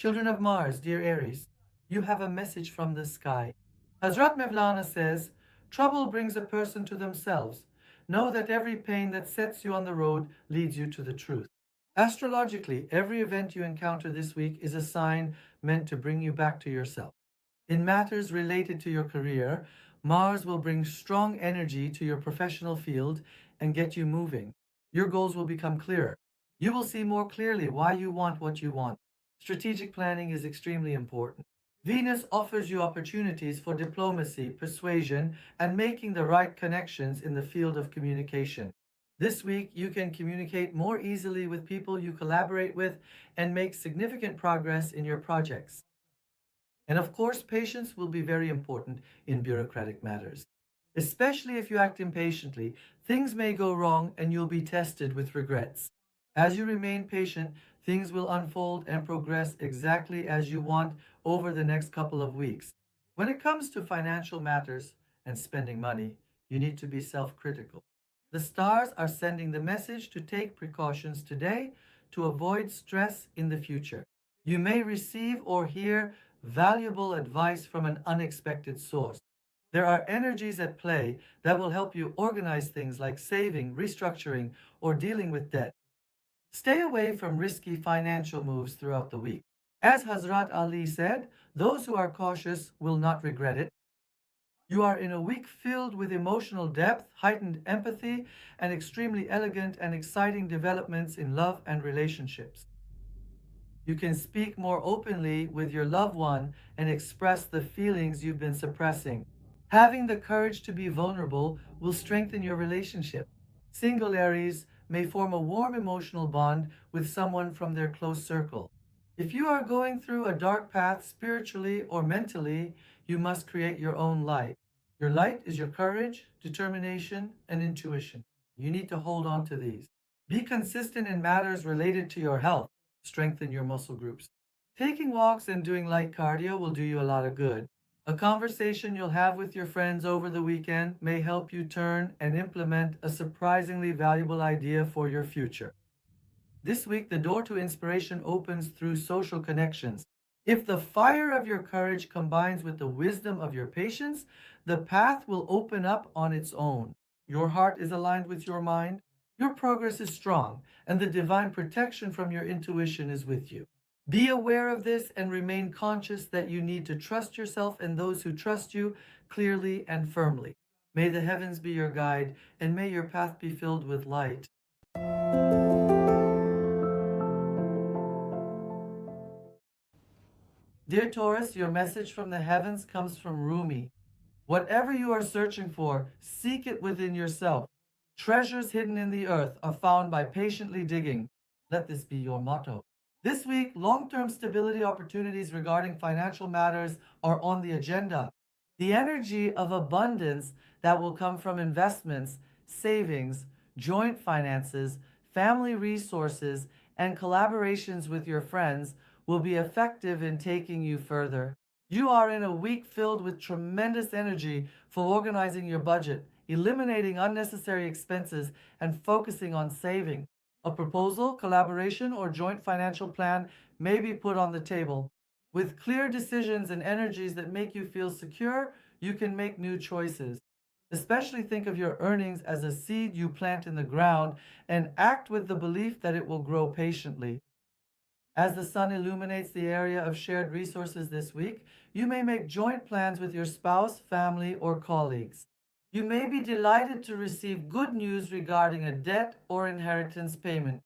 Children of Mars, dear Aries, you have a message from the sky. Hazrat Mevlana says, trouble brings a person to themselves. Know that every pain that sets you on the road leads you to the truth. Astrologically, every event you encounter this week is a sign meant to bring you back to yourself. In matters related to your career, Mars will bring strong energy to your professional field and get you moving. Your goals will become clearer. You will see more clearly why you want what you want. Strategic planning is extremely important. Venus offers you opportunities for diplomacy, persuasion, and making the right connections in the field of communication. This week, you can communicate more easily with people you collaborate with and make significant progress in your projects. And of course, patience will be very important in bureaucratic matters. Especially if you act impatiently, things may go wrong and you'll be tested with regrets. As you remain patient, things will unfold and progress exactly as you want over the next couple of weeks. When it comes to financial matters and spending money, you need to be self critical. The stars are sending the message to take precautions today to avoid stress in the future. You may receive or hear valuable advice from an unexpected source. There are energies at play that will help you organize things like saving, restructuring, or dealing with debt. Stay away from risky financial moves throughout the week. As Hazrat Ali said, those who are cautious will not regret it. You are in a week filled with emotional depth, heightened empathy, and extremely elegant and exciting developments in love and relationships. You can speak more openly with your loved one and express the feelings you've been suppressing. Having the courage to be vulnerable will strengthen your relationship. Single Aries may form a warm emotional bond with someone from their close circle. If you are going through a dark path spiritually or mentally, you must create your own light. Your light is your courage, determination, and intuition. You need to hold on to these. Be consistent in matters related to your health. Strengthen your muscle groups. Taking walks and doing light cardio will do you a lot of good. A conversation you'll have with your friends over the weekend may help you turn and implement a surprisingly valuable idea for your future. This week, the door to inspiration opens through social connections. If the fire of your courage combines with the wisdom of your patience, the path will open up on its own. Your heart is aligned with your mind, your progress is strong, and the divine protection from your intuition is with you. Be aware of this and remain conscious that you need to trust yourself and those who trust you clearly and firmly. May the heavens be your guide, and may your path be filled with light. Dear Taurus, your message from the heavens comes from Rumi. Whatever you are searching for, seek it within yourself. Treasures hidden in the earth are found by patiently digging. Let this be your motto. This week, long term stability opportunities regarding financial matters are on the agenda. The energy of abundance that will come from investments, savings, joint finances, family resources, and collaborations with your friends will be effective in taking you further. You are in a week filled with tremendous energy for organizing your budget, eliminating unnecessary expenses, and focusing on saving. A proposal, collaboration, or joint financial plan may be put on the table. With clear decisions and energies that make you feel secure, you can make new choices. Especially think of your earnings as a seed you plant in the ground and act with the belief that it will grow patiently. As the sun illuminates the area of shared resources this week, you may make joint plans with your spouse, family, or colleagues. You may be delighted to receive good news regarding a debt or inheritance payment.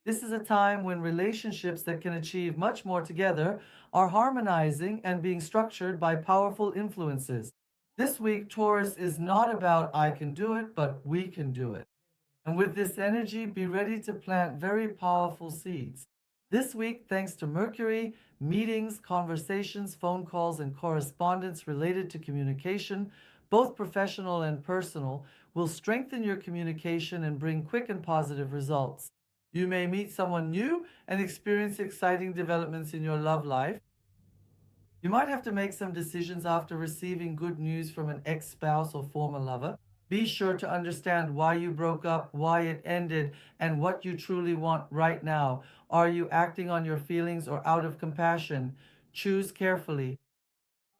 This is a time when relationships that can achieve much more together are harmonizing and being structured by powerful influences. This week, Taurus is not about I can do it, but we can do it. And with this energy, be ready to plant very powerful seeds. This week, thanks to Mercury, meetings, conversations, phone calls, and correspondence related to communication, both professional and personal, will strengthen your communication and bring quick and positive results. You may meet someone new and experience exciting developments in your love life. You might have to make some decisions after receiving good news from an ex spouse or former lover. Be sure to understand why you broke up, why it ended, and what you truly want right now. Are you acting on your feelings or out of compassion? Choose carefully.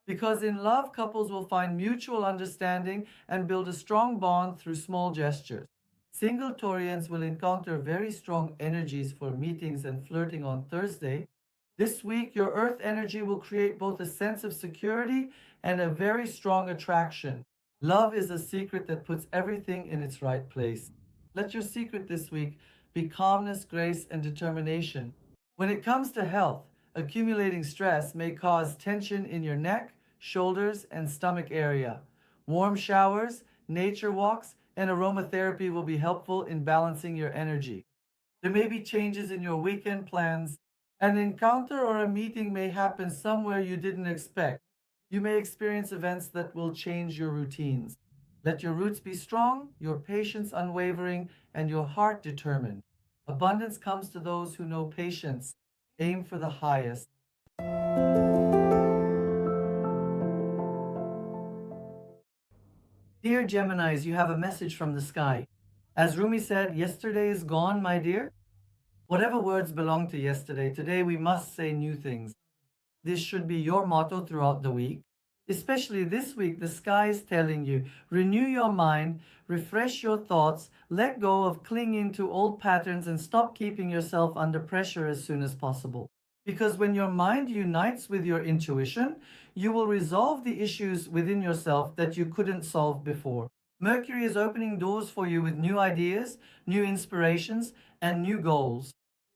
Because in love, couples will find mutual understanding and build a strong bond through small gestures. Single Taurians will encounter very strong energies for meetings and flirting on Thursday. This week, your earth energy will create both a sense of security and a very strong attraction. Love is a secret that puts everything in its right place. Let your secret this week be calmness, grace, and determination. When it comes to health, accumulating stress may cause tension in your neck, shoulders, and stomach area. Warm showers, nature walks, and aromatherapy will be helpful in balancing your energy. There may be changes in your weekend plans. An encounter or a meeting may happen somewhere you didn't expect. You may experience events that will change your routines. Let your roots be strong, your patience unwavering, and your heart determined. Abundance comes to those who know patience. Aim for the highest. Dear Geminis, you have a message from the sky. As Rumi said, yesterday is gone, my dear. Whatever words belong to yesterday, today we must say new things. This should be your motto throughout the week. Especially this week, the sky is telling you renew your mind, refresh your thoughts, let go of clinging to old patterns, and stop keeping yourself under pressure as soon as possible. Because when your mind unites with your intuition, you will resolve the issues within yourself that you couldn't solve before. Mercury is opening doors for you with new ideas, new inspirations, and new goals.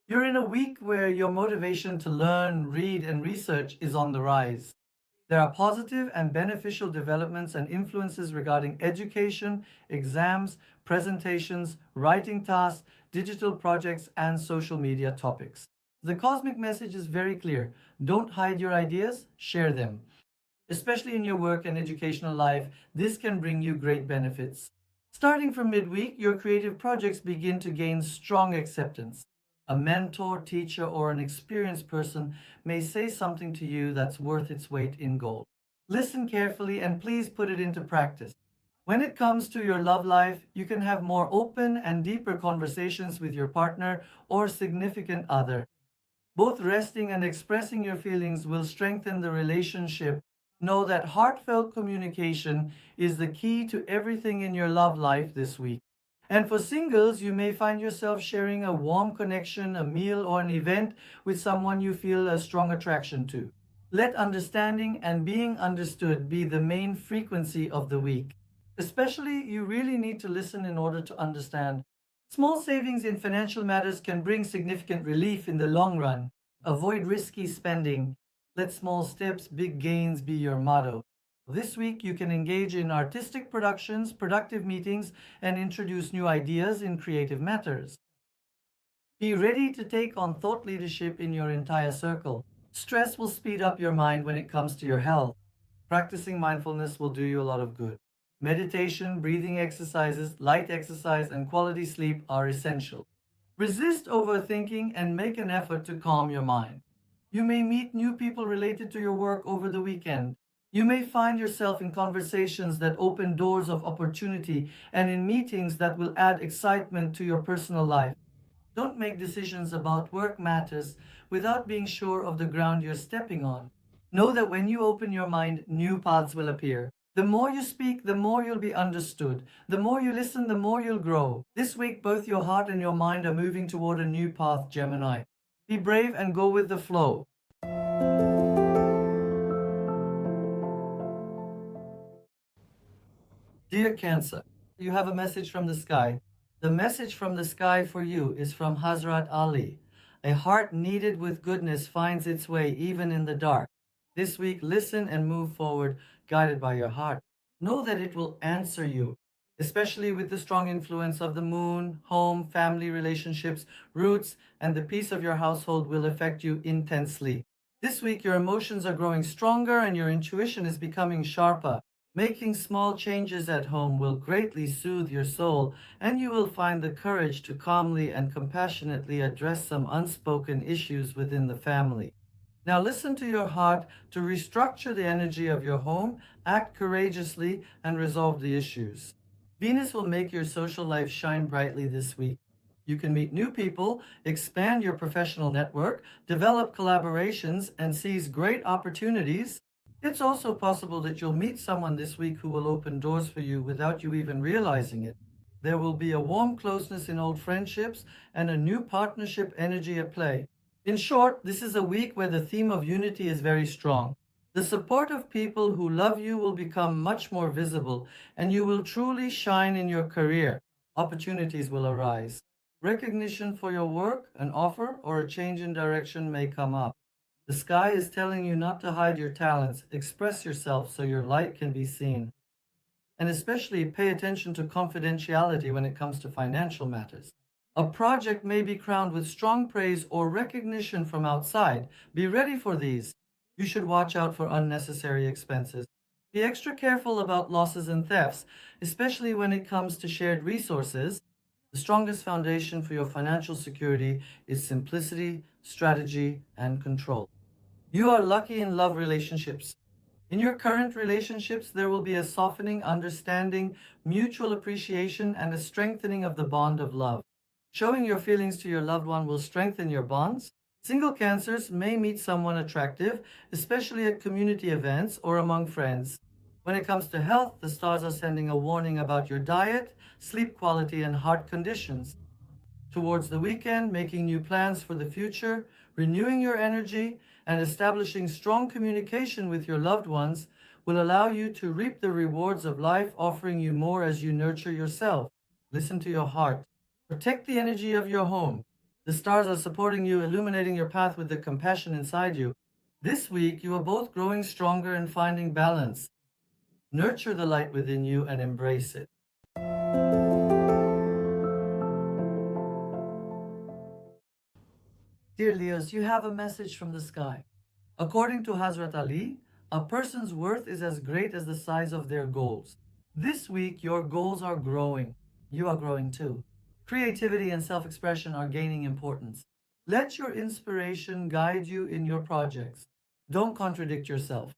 You're in a week where your motivation to learn, read, and research is on the rise. There are positive and beneficial developments and influences regarding education, exams, presentations, writing tasks, digital projects, and social media topics. The cosmic message is very clear. Don't hide your ideas, share them. Especially in your work and educational life, this can bring you great benefits. Starting from midweek, your creative projects begin to gain strong acceptance. A mentor, teacher, or an experienced person may say something to you that's worth its weight in gold. Listen carefully and please put it into practice. When it comes to your love life, you can have more open and deeper conversations with your partner or significant other. Both resting and expressing your feelings will strengthen the relationship. Know that heartfelt communication is the key to everything in your love life this week. And for singles, you may find yourself sharing a warm connection, a meal, or an event with someone you feel a strong attraction to. Let understanding and being understood be the main frequency of the week. Especially, you really need to listen in order to understand. Small savings in financial matters can bring significant relief in the long run. Avoid risky spending. Let small steps, big gains be your motto. This week, you can engage in artistic productions, productive meetings, and introduce new ideas in creative matters. Be ready to take on thought leadership in your entire circle. Stress will speed up your mind when it comes to your health. Practicing mindfulness will do you a lot of good. Meditation, breathing exercises, light exercise, and quality sleep are essential. Resist overthinking and make an effort to calm your mind. You may meet new people related to your work over the weekend. You may find yourself in conversations that open doors of opportunity and in meetings that will add excitement to your personal life. Don't make decisions about work matters without being sure of the ground you're stepping on. Know that when you open your mind, new paths will appear. The more you speak, the more you'll be understood. The more you listen, the more you'll grow. This week, both your heart and your mind are moving toward a new path, Gemini. Be brave and go with the flow. Dear Cancer, you have a message from the sky. The message from the sky for you is from Hazrat Ali. A heart kneaded with goodness finds its way even in the dark. This week, listen and move forward, guided by your heart. Know that it will answer you, especially with the strong influence of the moon, home, family relationships, roots, and the peace of your household will affect you intensely. This week, your emotions are growing stronger and your intuition is becoming sharper. Making small changes at home will greatly soothe your soul, and you will find the courage to calmly and compassionately address some unspoken issues within the family. Now listen to your heart to restructure the energy of your home, act courageously, and resolve the issues. Venus will make your social life shine brightly this week. You can meet new people, expand your professional network, develop collaborations, and seize great opportunities. It's also possible that you'll meet someone this week who will open doors for you without you even realizing it. There will be a warm closeness in old friendships and a new partnership energy at play. In short, this is a week where the theme of unity is very strong. The support of people who love you will become much more visible, and you will truly shine in your career. Opportunities will arise. Recognition for your work, an offer, or a change in direction may come up. The sky is telling you not to hide your talents, express yourself so your light can be seen. And especially pay attention to confidentiality when it comes to financial matters. A project may be crowned with strong praise or recognition from outside. Be ready for these. You should watch out for unnecessary expenses. Be extra careful about losses and thefts, especially when it comes to shared resources. The strongest foundation for your financial security is simplicity, strategy, and control. You are lucky in love relationships. In your current relationships, there will be a softening, understanding, mutual appreciation, and a strengthening of the bond of love. Showing your feelings to your loved one will strengthen your bonds. Single Cancers may meet someone attractive, especially at community events or among friends. When it comes to health, the stars are sending a warning about your diet, sleep quality, and heart conditions. Towards the weekend, making new plans for the future, renewing your energy, and establishing strong communication with your loved ones will allow you to reap the rewards of life, offering you more as you nurture yourself. Listen to your heart. Protect the energy of your home. The stars are supporting you, illuminating your path with the compassion inside you. This week, you are both growing stronger and finding balance. Nurture the light within you and embrace it. Dear Leos, you have a message from the sky. According to Hazrat Ali, a person's worth is as great as the size of their goals. This week, your goals are growing. You are growing too. Creativity and self expression are gaining importance. Let your inspiration guide you in your projects. Don't contradict yourself.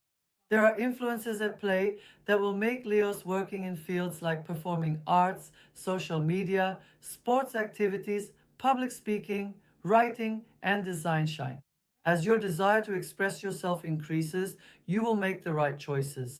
There are influences at play that will make Leos working in fields like performing arts, social media, sports activities, public speaking, writing, and design shine. As your desire to express yourself increases, you will make the right choices.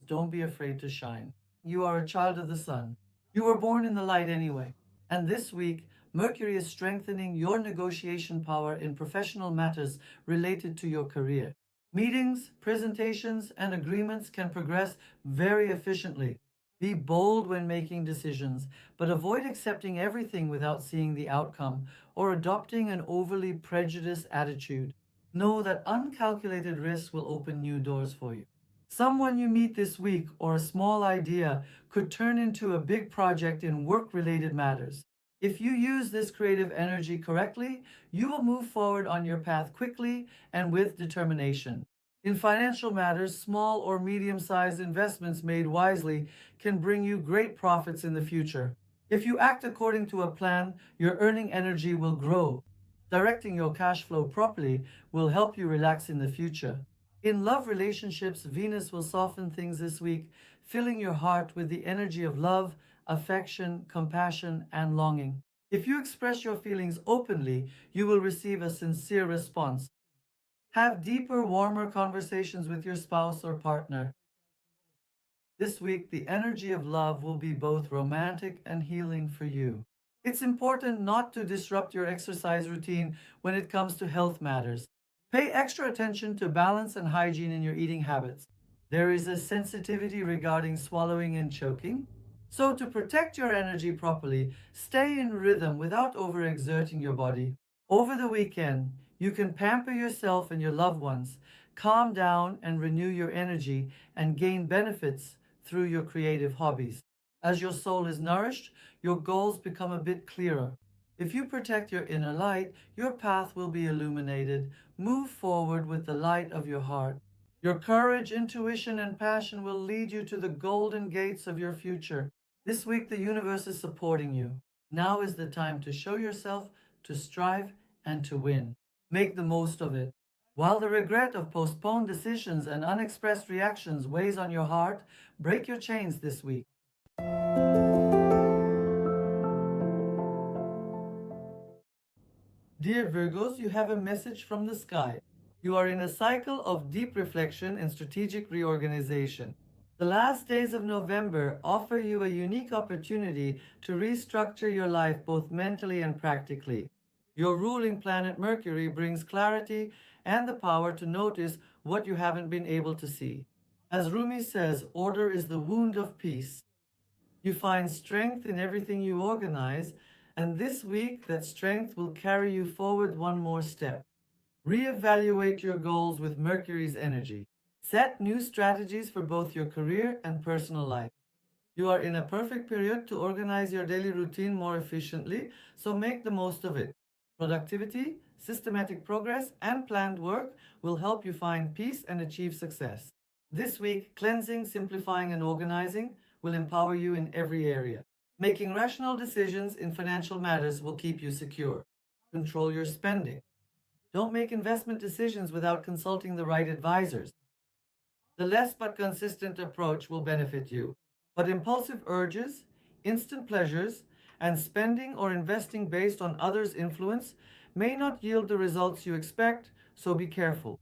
Don't be afraid to shine. You are a child of the sun. You were born in the light anyway. And this week, Mercury is strengthening your negotiation power in professional matters related to your career. Meetings, presentations, and agreements can progress very efficiently. Be bold when making decisions, but avoid accepting everything without seeing the outcome or adopting an overly prejudiced attitude. Know that uncalculated risks will open new doors for you. Someone you meet this week or a small idea could turn into a big project in work related matters. If you use this creative energy correctly, you will move forward on your path quickly and with determination. In financial matters, small or medium sized investments made wisely can bring you great profits in the future. If you act according to a plan, your earning energy will grow. Directing your cash flow properly will help you relax in the future. In love relationships, Venus will soften things this week, filling your heart with the energy of love, affection, compassion, and longing. If you express your feelings openly, you will receive a sincere response. Have deeper, warmer conversations with your spouse or partner. This week, the energy of love will be both romantic and healing for you. It's important not to disrupt your exercise routine when it comes to health matters. Pay extra attention to balance and hygiene in your eating habits. There is a sensitivity regarding swallowing and choking. So, to protect your energy properly, stay in rhythm without overexerting your body. Over the weekend, you can pamper yourself and your loved ones, calm down and renew your energy, and gain benefits through your creative hobbies. As your soul is nourished, your goals become a bit clearer. If you protect your inner light, your path will be illuminated. Move forward with the light of your heart. Your courage, intuition, and passion will lead you to the golden gates of your future. This week, the universe is supporting you. Now is the time to show yourself, to strive, and to win. Make the most of it. While the regret of postponed decisions and unexpressed reactions weighs on your heart, break your chains this week. Dear Virgos, you have a message from the sky. You are in a cycle of deep reflection and strategic reorganization. The last days of November offer you a unique opportunity to restructure your life both mentally and practically. Your ruling planet Mercury brings clarity and the power to notice what you haven't been able to see. As Rumi says, order is the wound of peace. You find strength in everything you organize, and this week that strength will carry you forward one more step. Reevaluate your goals with Mercury's energy. Set new strategies for both your career and personal life. You are in a perfect period to organize your daily routine more efficiently, so make the most of it. Productivity, systematic progress, and planned work will help you find peace and achieve success. This week, cleansing, simplifying, and organizing will empower you in every area. Making rational decisions in financial matters will keep you secure. Control your spending. Don't make investment decisions without consulting the right advisors. The less but consistent approach will benefit you. But impulsive urges, instant pleasures, and spending or investing based on others' influence may not yield the results you expect, so be careful.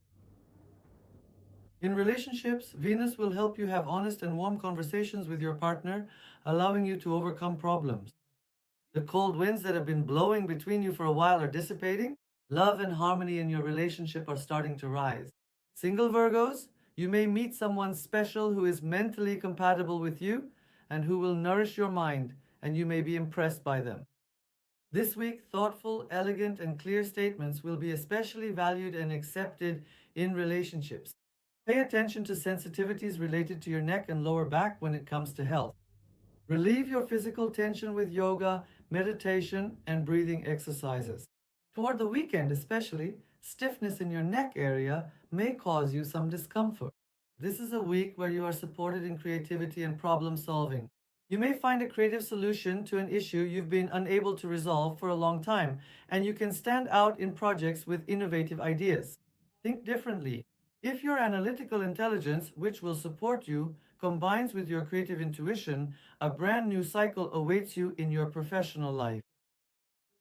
In relationships, Venus will help you have honest and warm conversations with your partner, allowing you to overcome problems. The cold winds that have been blowing between you for a while are dissipating. Love and harmony in your relationship are starting to rise. Single Virgos, you may meet someone special who is mentally compatible with you and who will nourish your mind, and you may be impressed by them. This week, thoughtful, elegant, and clear statements will be especially valued and accepted in relationships. Pay attention to sensitivities related to your neck and lower back when it comes to health. Relieve your physical tension with yoga, meditation, and breathing exercises. Toward the weekend, especially, stiffness in your neck area may cause you some discomfort. This is a week where you are supported in creativity and problem solving. You may find a creative solution to an issue you've been unable to resolve for a long time, and you can stand out in projects with innovative ideas. Think differently. If your analytical intelligence, which will support you, combines with your creative intuition, a brand new cycle awaits you in your professional life.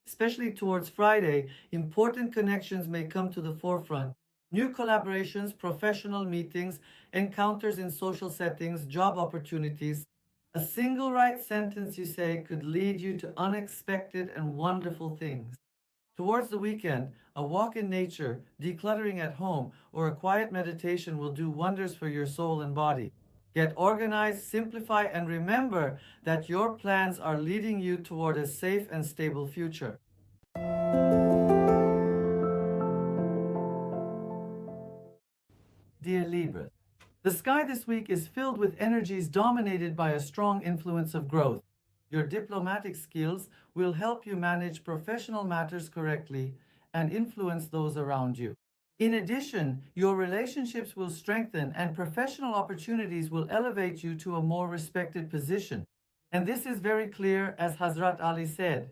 Especially towards Friday, important connections may come to the forefront. New collaborations, professional meetings, encounters in social settings, job opportunities. A single right sentence you say could lead you to unexpected and wonderful things. Towards the weekend, a walk in nature, decluttering at home, or a quiet meditation will do wonders for your soul and body. Get organized, simplify, and remember that your plans are leading you toward a safe and stable future. Dear Libra, the sky this week is filled with energies dominated by a strong influence of growth. Your diplomatic skills will help you manage professional matters correctly and influence those around you. In addition, your relationships will strengthen and professional opportunities will elevate you to a more respected position. And this is very clear, as Hazrat Ali said,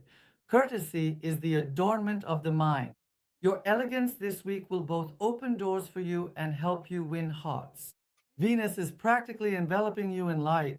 courtesy is the adornment of the mind. Your elegance this week will both open doors for you and help you win hearts. Venus is practically enveloping you in light.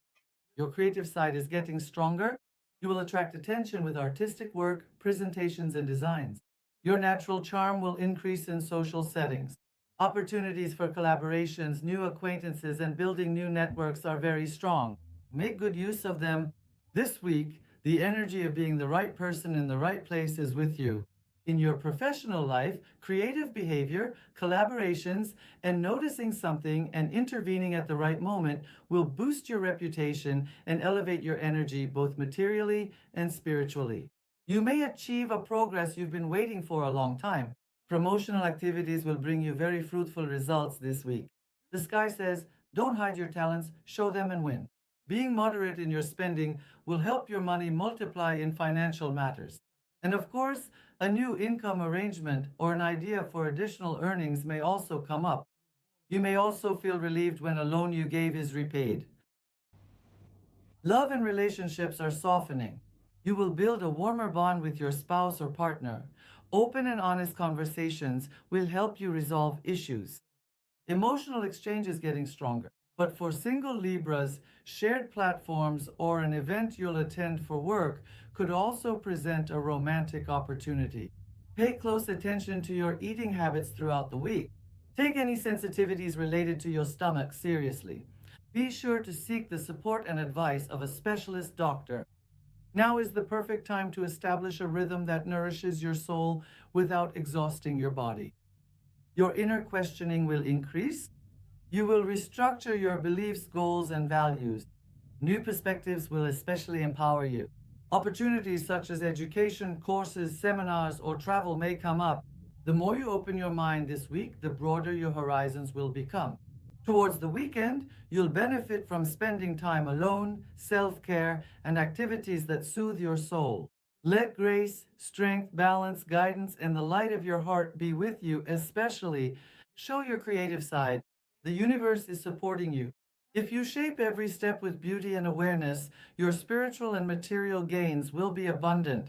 Your creative side is getting stronger. You will attract attention with artistic work, presentations, and designs. Your natural charm will increase in social settings. Opportunities for collaborations, new acquaintances, and building new networks are very strong. Make good use of them. This week, the energy of being the right person in the right place is with you. In your professional life, creative behavior, collaborations, and noticing something and intervening at the right moment will boost your reputation and elevate your energy both materially and spiritually. You may achieve a progress you've been waiting for a long time. Promotional activities will bring you very fruitful results this week. The sky says, don't hide your talents, show them and win. Being moderate in your spending will help your money multiply in financial matters. And of course, a new income arrangement or an idea for additional earnings may also come up. You may also feel relieved when a loan you gave is repaid. Love and relationships are softening. You will build a warmer bond with your spouse or partner. Open and honest conversations will help you resolve issues. Emotional exchange is getting stronger. But for single Libras, shared platforms or an event you'll attend for work could also present a romantic opportunity. Pay close attention to your eating habits throughout the week. Take any sensitivities related to your stomach seriously. Be sure to seek the support and advice of a specialist doctor. Now is the perfect time to establish a rhythm that nourishes your soul without exhausting your body. Your inner questioning will increase. You will restructure your beliefs, goals, and values. New perspectives will especially empower you. Opportunities such as education, courses, seminars, or travel may come up. The more you open your mind this week, the broader your horizons will become. Towards the weekend, you'll benefit from spending time alone, self care, and activities that soothe your soul. Let grace, strength, balance, guidance, and the light of your heart be with you, especially show your creative side. The universe is supporting you. If you shape every step with beauty and awareness, your spiritual and material gains will be abundant.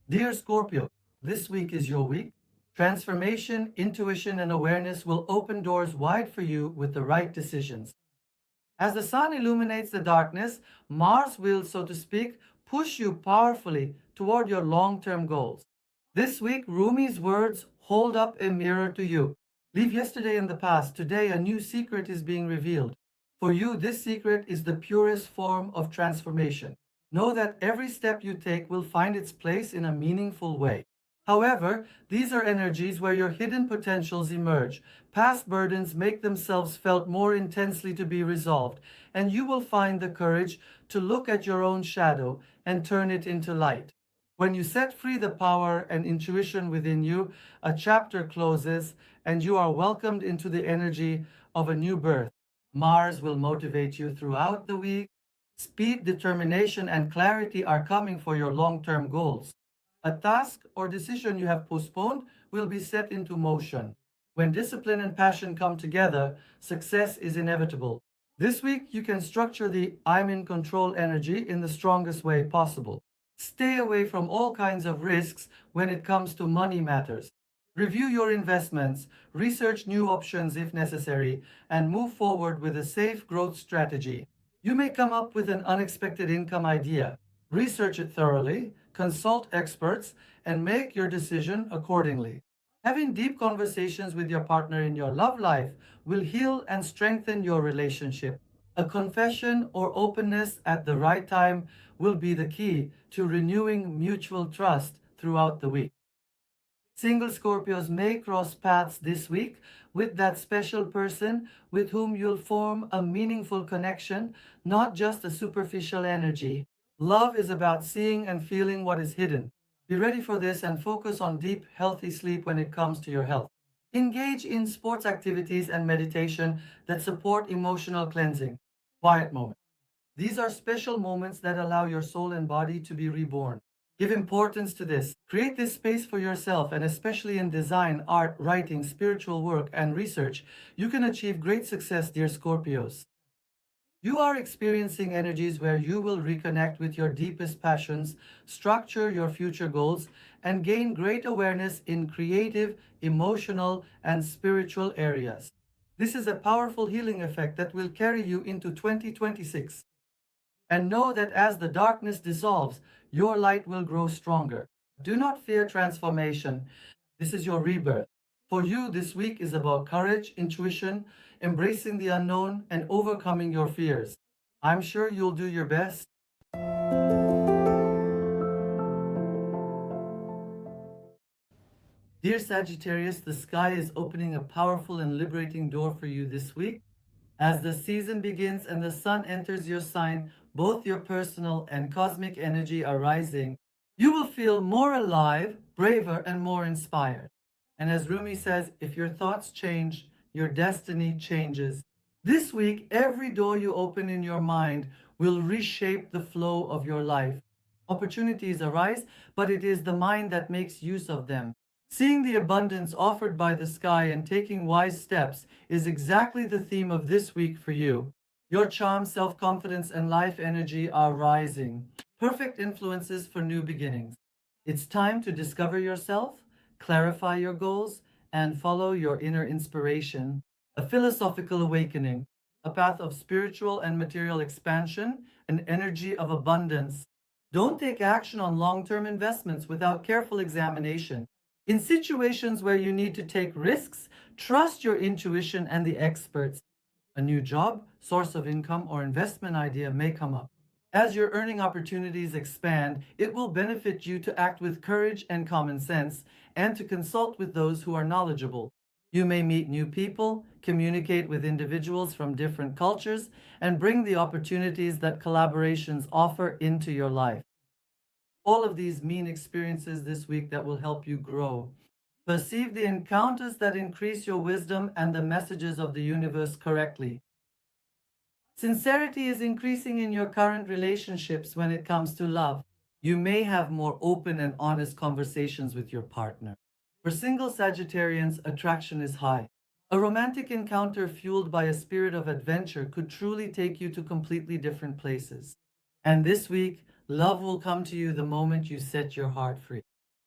Dear Scorpio, this week is your week. Transformation, intuition, and awareness will open doors wide for you with the right decisions. As the sun illuminates the darkness, Mars will, so to speak, push you powerfully toward your long term goals. This week, Rumi's words hold up a mirror to you. Leave yesterday in the past. Today, a new secret is being revealed. For you, this secret is the purest form of transformation. Know that every step you take will find its place in a meaningful way. However, these are energies where your hidden potentials emerge. Past burdens make themselves felt more intensely to be resolved, and you will find the courage to look at your own shadow and turn it into light. When you set free the power and intuition within you, a chapter closes and you are welcomed into the energy of a new birth. Mars will motivate you throughout the week. Speed, determination, and clarity are coming for your long term goals. A task or decision you have postponed will be set into motion. When discipline and passion come together, success is inevitable. This week, you can structure the I'm in control energy in the strongest way possible. Stay away from all kinds of risks when it comes to money matters. Review your investments, research new options if necessary, and move forward with a safe growth strategy. You may come up with an unexpected income idea. Research it thoroughly, consult experts, and make your decision accordingly. Having deep conversations with your partner in your love life will heal and strengthen your relationship. A confession or openness at the right time will be the key to renewing mutual trust throughout the week. Single Scorpios may cross paths this week with that special person with whom you'll form a meaningful connection, not just a superficial energy. Love is about seeing and feeling what is hidden. Be ready for this and focus on deep, healthy sleep when it comes to your health. Engage in sports activities and meditation that support emotional cleansing. Quiet moment. These are special moments that allow your soul and body to be reborn. Give importance to this. Create this space for yourself, and especially in design, art, writing, spiritual work, and research, you can achieve great success, dear Scorpios. You are experiencing energies where you will reconnect with your deepest passions, structure your future goals, and gain great awareness in creative, emotional, and spiritual areas. This is a powerful healing effect that will carry you into 2026. And know that as the darkness dissolves, your light will grow stronger. Do not fear transformation. This is your rebirth. For you, this week is about courage, intuition, embracing the unknown, and overcoming your fears. I'm sure you'll do your best. Dear Sagittarius, the sky is opening a powerful and liberating door for you this week. As the season begins and the sun enters your sign, both your personal and cosmic energy are rising. You will feel more alive, braver, and more inspired. And as Rumi says, if your thoughts change, your destiny changes. This week, every door you open in your mind will reshape the flow of your life. Opportunities arise, but it is the mind that makes use of them. Seeing the abundance offered by the sky and taking wise steps is exactly the theme of this week for you. Your charm, self confidence, and life energy are rising. Perfect influences for new beginnings. It's time to discover yourself, clarify your goals, and follow your inner inspiration. A philosophical awakening. a path of spiritual and material expansion, an energy of abundance. Don't take action on long-term investments without careful examination. In situations where you need to take risks, trust your intuition and the experts. A new job, source of income, or investment idea may come up. As your earning opportunities expand, it will benefit you to act with courage and common sense and to consult with those who are knowledgeable. You may meet new people, communicate with individuals from different cultures, and bring the opportunities that collaborations offer into your life. All of these mean experiences this week that will help you grow. Perceive the encounters that increase your wisdom and the messages of the universe correctly. Sincerity is increasing in your current relationships when it comes to love. You may have more open and honest conversations with your partner. For single Sagittarians, attraction is high. A romantic encounter fueled by a spirit of adventure could truly take you to completely different places. And this week, love will come to you the moment you set your heart free.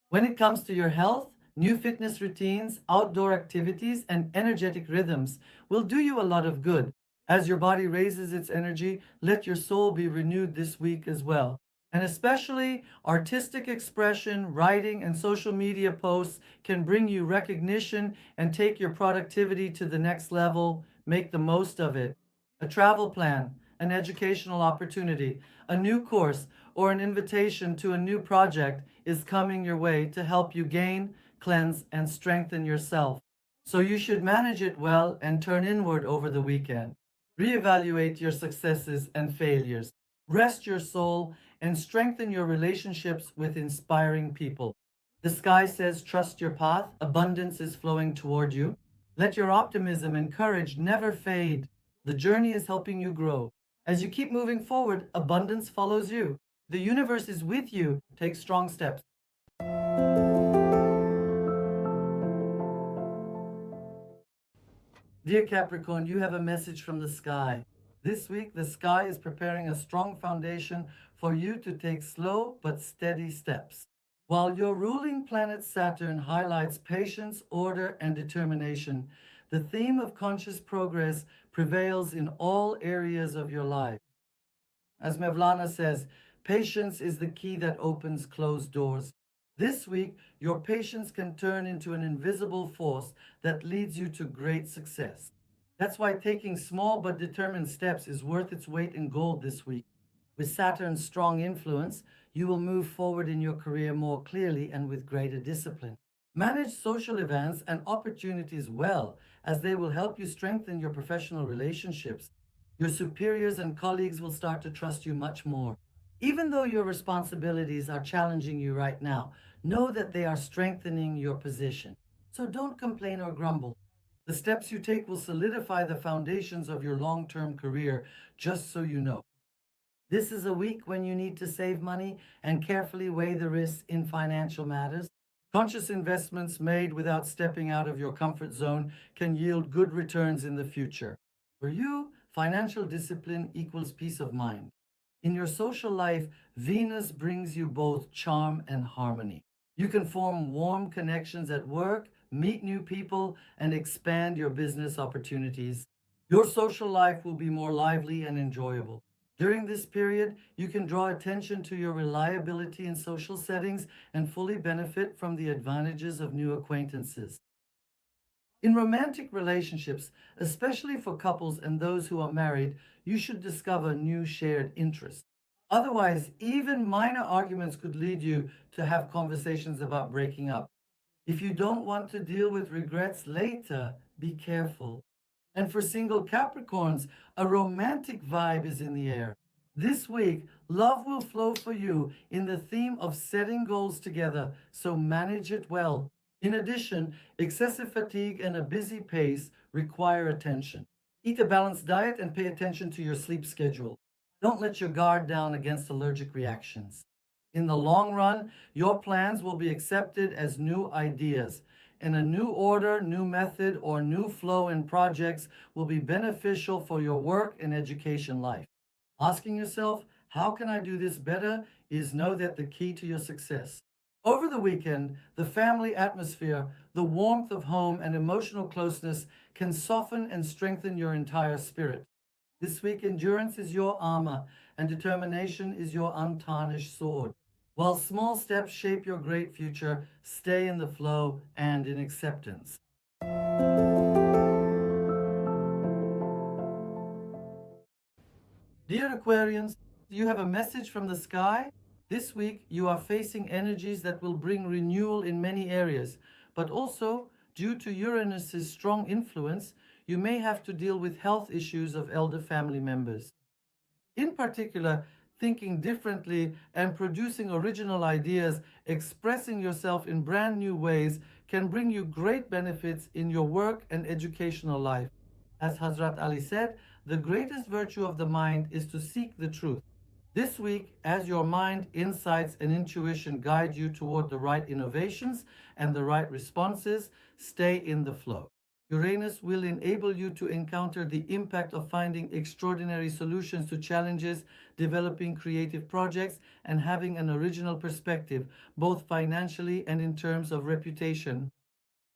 When it comes to your health, new fitness routines, outdoor activities, and energetic rhythms will do you a lot of good. As your body raises its energy, let your soul be renewed this week as well. And especially artistic expression, writing, and social media posts can bring you recognition and take your productivity to the next level. Make the most of it. A travel plan, an educational opportunity, a new course, or an invitation to a new project is coming your way to help you gain, cleanse, and strengthen yourself. So you should manage it well and turn inward over the weekend. Reevaluate your successes and failures. Rest your soul and strengthen your relationships with inspiring people. The sky says, trust your path, abundance is flowing toward you. Let your optimism and courage never fade. The journey is helping you grow. As you keep moving forward, abundance follows you. The universe is with you. Take strong steps. Dear Capricorn, you have a message from the sky. This week, the sky is preparing a strong foundation for you to take slow but steady steps. While your ruling planet Saturn highlights patience, order, and determination, the theme of conscious progress prevails in all areas of your life. As Mevlana says, patience is the key that opens closed doors. This week, your patience can turn into an invisible force that leads you to great success. That's why taking small but determined steps is worth its weight in gold this week. With Saturn's strong influence, you will move forward in your career more clearly and with greater discipline. Manage social events and opportunities well, as they will help you strengthen your professional relationships. Your superiors and colleagues will start to trust you much more. Even though your responsibilities are challenging you right now, know that they are strengthening your position. So don't complain or grumble. The steps you take will solidify the foundations of your long-term career, just so you know. This is a week when you need to save money and carefully weigh the risks in financial matters. Conscious investments made without stepping out of your comfort zone can yield good returns in the future. For you, financial discipline equals peace of mind. In your social life, Venus brings you both charm and harmony. You can form warm connections at work, meet new people, and expand your business opportunities. Your social life will be more lively and enjoyable. During this period, you can draw attention to your reliability in social settings and fully benefit from the advantages of new acquaintances. In romantic relationships, especially for couples and those who are married, you should discover new shared interests. Otherwise, even minor arguments could lead you to have conversations about breaking up. If you don't want to deal with regrets later, be careful. And for single Capricorns, a romantic vibe is in the air. This week, love will flow for you in the theme of setting goals together, so manage it well. In addition, excessive fatigue and a busy pace require attention. Eat a balanced diet and pay attention to your sleep schedule. Don't let your guard down against allergic reactions. In the long run, your plans will be accepted as new ideas, and a new order, new method, or new flow in projects will be beneficial for your work and education life. Asking yourself, how can I do this better, is know that the key to your success. Over the weekend, the family atmosphere, the warmth of home, and emotional closeness can soften and strengthen your entire spirit. This week, endurance is your armor, and determination is your untarnished sword. While small steps shape your great future, stay in the flow and in acceptance. Dear Aquarians, you have a message from the sky. This week, you are facing energies that will bring renewal in many areas, but also, due to Uranus's strong influence, you may have to deal with health issues of elder family members. In particular, thinking differently and producing original ideas, expressing yourself in brand new ways can bring you great benefits in your work and educational life. As Hazrat Ali said, the greatest virtue of the mind is to seek the truth. This week, as your mind, insights, and intuition guide you toward the right innovations and the right responses, stay in the flow. Uranus will enable you to encounter the impact of finding extraordinary solutions to challenges, developing creative projects, and having an original perspective, both financially and in terms of reputation.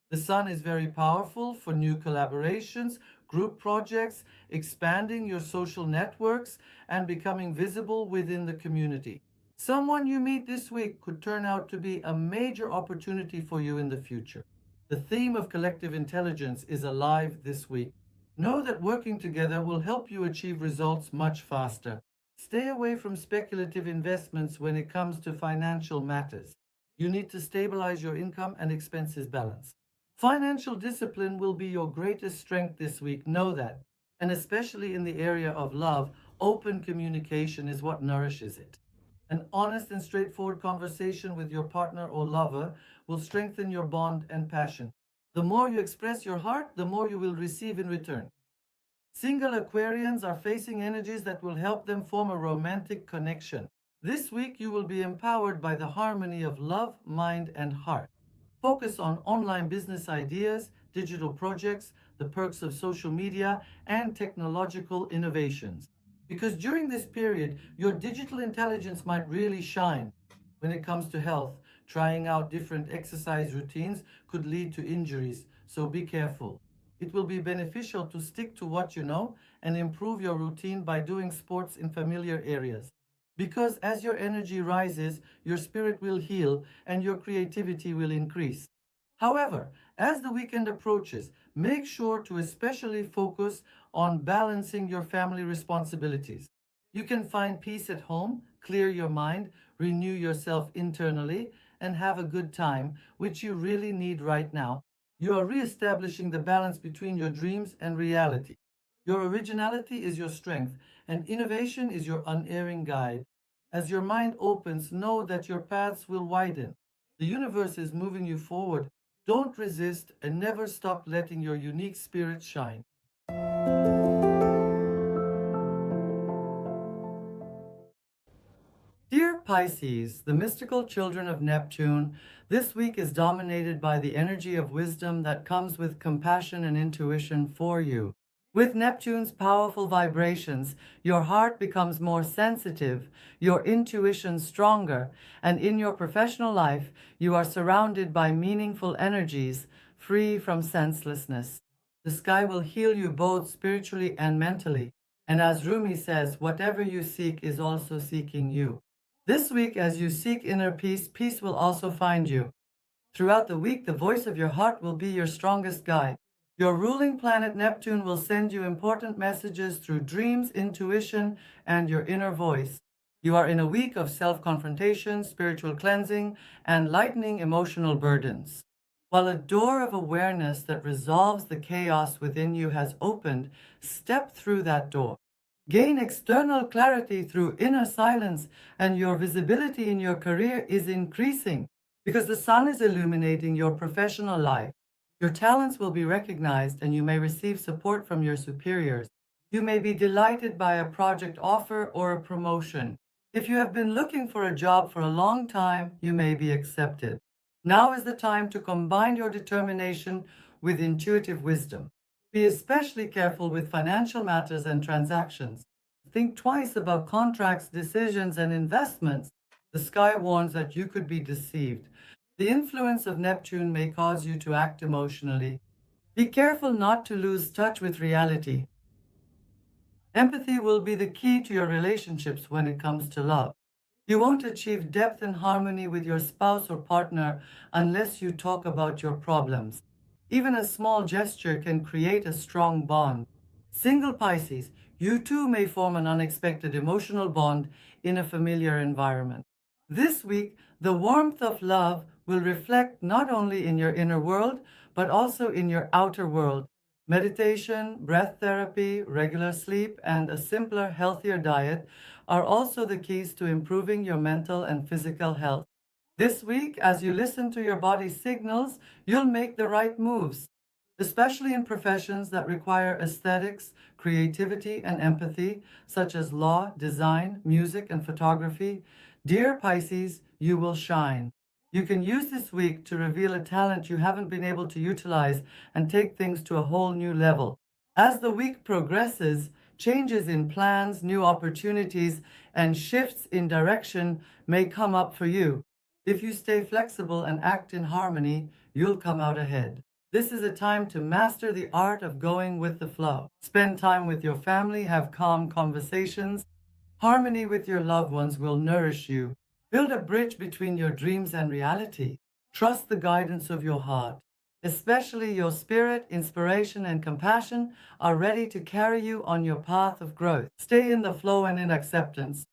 The sun is very powerful for new collaborations, group projects, expanding your social networks, and becoming visible within the community. Someone you meet this week could turn out to be a major opportunity for you in the future. The theme of collective intelligence is alive this week. Know that working together will help you achieve results much faster. Stay away from speculative investments when it comes to financial matters. You need to stabilize your income and expenses balance. Financial discipline will be your greatest strength this week, know that. And especially in the area of love, open communication is what nourishes it. An honest and straightforward conversation with your partner or lover will strengthen your bond and passion. The more you express your heart, the more you will receive in return. Single Aquarians are facing energies that will help them form a romantic connection. This week, you will be empowered by the harmony of love, mind, and heart. Focus on online business ideas, digital projects, the perks of social media, and technological innovations. Because during this period, your digital intelligence might really shine. When it comes to health, trying out different exercise routines could lead to injuries, so be careful. It will be beneficial to stick to what you know and improve your routine by doing sports in familiar areas. Because as your energy rises, your spirit will heal and your creativity will increase. However, as the weekend approaches, make sure to especially focus on balancing your family responsibilities. You can find peace at home, clear your mind, renew yourself internally, and have a good time, which you really need right now. You are re-establishing the balance between your dreams and reality. Your originality is your strength, and innovation is your unerring guide. As your mind opens, know that your paths will widen. The universe is moving you forward. Don't resist and never stop letting your unique spirit shine. Dear Pisces, the mystical children of Neptune, this week is dominated by the energy of wisdom that comes with compassion and intuition for you. With Neptune's powerful vibrations, your heart becomes more sensitive, your intuition stronger, and in your professional life, you are surrounded by meaningful energies, free from senselessness. The sky will heal you both spiritually and mentally. And as Rumi says, whatever you seek is also seeking you. This week, as you seek inner peace, peace will also find you. Throughout the week, the voice of your heart will be your strongest guide. Your ruling planet Neptune will send you important messages through dreams, intuition, and your inner voice. You are in a week of self-confrontation, spiritual cleansing, and lightening emotional burdens. While a door of awareness that resolves the chaos within you has opened, step through that door. Gain external clarity through inner silence, and your visibility in your career is increasing because the sun is illuminating your professional life. Your talents will be recognized, and you may receive support from your superiors. You may be delighted by a project offer or a promotion. If you have been looking for a job for a long time, you may be accepted. Now is the time to combine your determination with intuitive wisdom. Be especially careful with financial matters and transactions. Think twice about contracts, decisions, and investments. The sky warns that you could be deceived. The influence of Neptune may cause you to act emotionally. Be careful not to lose touch with reality. Empathy will be the key to your relationships when it comes to love. You won't achieve depth and harmony with your spouse or partner unless you talk about your problems. Even a small gesture can create a strong bond. Single Pisces, you too may form an unexpected emotional bond in a familiar environment. This week, the warmth of love will reflect not only in your inner world, but also in your outer world. Meditation, breath therapy, regular sleep, and a simpler, healthier diet are also the keys to improving your mental and physical health. This week, as you listen to your body's signals, you'll make the right moves, especially in professions that require aesthetics, creativity, and empathy, such as law, design, music, and photography. Dear Pisces, you will shine. You can use this week to reveal a talent you haven't been able to utilize and take things to a whole new level. As the week progresses, changes in plans, new opportunities, and shifts in direction may come up for you. If you stay flexible and act in harmony, you'll come out ahead. This is a time to master the art of going with the flow. Spend time with your family, have calm conversations. Harmony with your loved ones will nourish you. Build a bridge between your dreams and reality. Trust the guidance of your heart. Especially your spirit, inspiration, and compassion are ready to carry you on your path of growth. Stay in the flow and in acceptance.